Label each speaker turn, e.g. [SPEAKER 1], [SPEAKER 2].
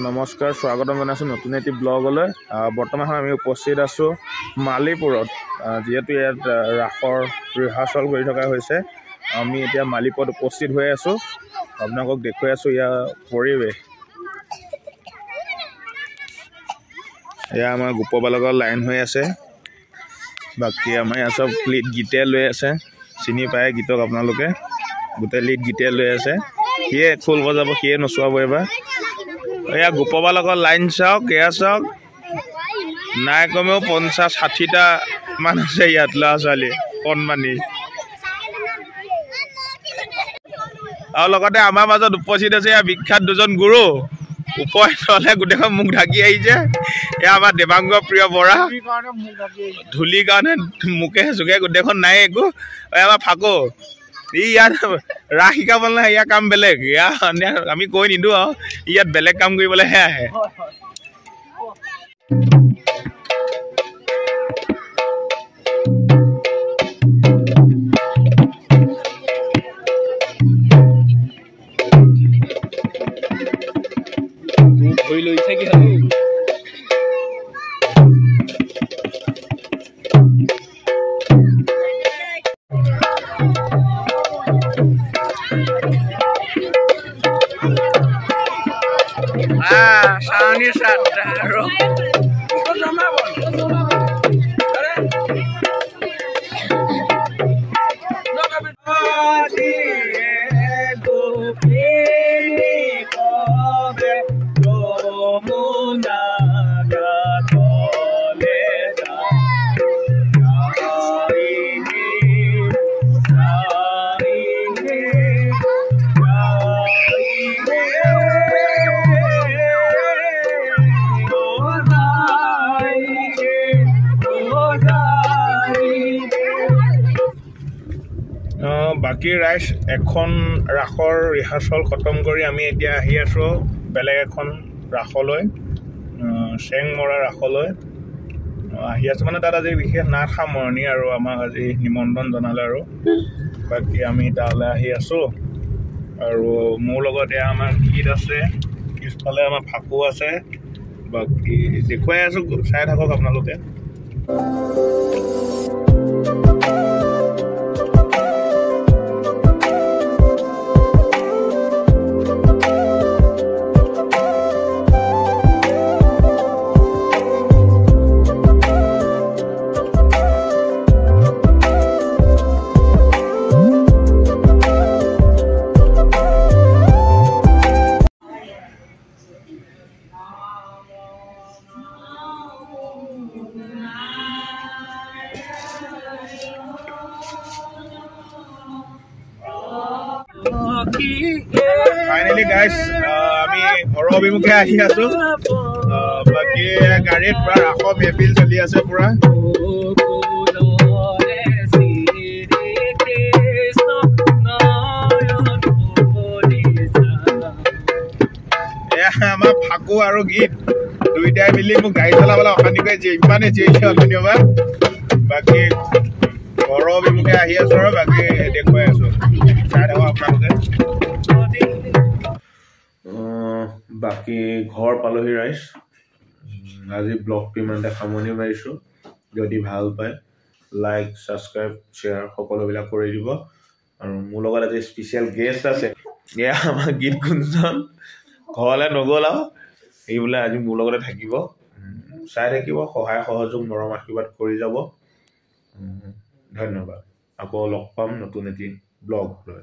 [SPEAKER 1] নমস্কাৰ, স্বাগতম জনাইছোঁ নতুন এটি ব্লগলৈ। বৰ্তমান আমি উপস্থিত আছোঁ মালিপুৰত। যিহেতু ইয়াত ৰাসৰ ৰিহাৰ্চল কৰি থকা হৈছে, আমি এতিয়া মালিপুৰত উপস্থিত হৈ আছোঁ। আপোনালোকক দেখুৱাই আছোঁ ইয়াৰ পৰিৱেশ। এয়া আমাৰ গোপবালকৰ লাইন হৈ আছে। বাকী আমাৰ ইয়াত চব লিড গীতে লৈ আছে, চিনি পায় গীতক আপোনালোকে। গোটেই লিড গীতে লৈ আছে। সিয়ে খোল বজাব, সিয়ে নচুৱাব এইবাৰ। এয়া গোপবালকৰ লাইন চাওক, এয়া চাওক, নাই কমেও 50-60টা মান আছে ইয়াত ল'ৰা ছোৱালী কণমানি। আৰু লগতে আমাৰ মাজত উপস্থিত আছে এয়া বিখ্যাত দুজন গুৰু। ওপৰত তলে গোটেইখন মুখ ঢাকি আহিছে। এয়া আমাৰ দেৱাংগ প্ৰিয় বৰা, ধূলিৰ কাৰণে মুখে চুকে গোটেইখন নাই একো। আমাৰ ফাকো ই ইয়াত ৰাস শিকাবলৈ নাহে, ইয়াৰ কাম বেলেগ। আমি কৈ নিদিওঁ আৰু ইয়াত বেলেগ কাম কৰিবলৈহে আহে। বাকী ৰাইজ এখন ৰাসৰ ৰিহাৰ্চল খতম কৰি আমি এতিয়া আহি আছোঁ বেলেগ এখন ৰাসলৈ, চেংমৰা ৰাসলৈ আহি আছোঁ। মানে তাত আজি বিশেষ নাট সামৰণি আৰু আমাক আজি নিমন্ত্ৰণ জনালে আৰু বাকী আমি তালৈ আহি আছোঁ। আৰু মোৰ লগত এয়া আমাৰ গীত আছে, পিছফালে আমাৰ ফাকু আছে। বাকী দেখুৱাই আছোঁ, চাই থাকক আপোনালোকে। ফাইনেলি গাইজ আমি ঘৰৰ অভিমুখে আহি আছোঁ। বাকী গাড়ীত পুৰা ৰাসৰ মেহফিল চলি আছে পুৰা। এয়া আমাৰ ফাকু আৰু গীত দুইটাই মিলি মোক গাড়ী চলাবলৈ অশান্তি কৰিছে, ইমানে চিঞৰিছে অশান্তি হ'বা। বাকী ঘৰৰ অভিমুখে আহি আছোঁ আৰু বাকী দেখুৱাই আছোঁ, চাই থাকক আপোনালোকে। বাকী ঘৰ পালোহি ৰাইজ। আজি ব্লগটো ইমানতে সামৰণি মাৰিছোঁ। যদি ভাল পায় লাইক, ছাবস্ক্ৰাইব, শ্বেয়াৰ সকলোবিলাক কৰি দিব। আৰু মোৰ লগত আজি স্পেচিয়েল গেষ্ট আছে, এয়া আমাৰ গীত গুঞ্জন। ঘৰলৈ নগ'ল আৰু এই বোলে আজি মোৰ লগতে থাকিব। চাই থাকিব, সহায় সহযোগ মৰম আশীৰ্বাদ কৰি যাব। ধন্যবাদ। আকৌ লগ পাম নতুন এটি ব্লগ লৈ।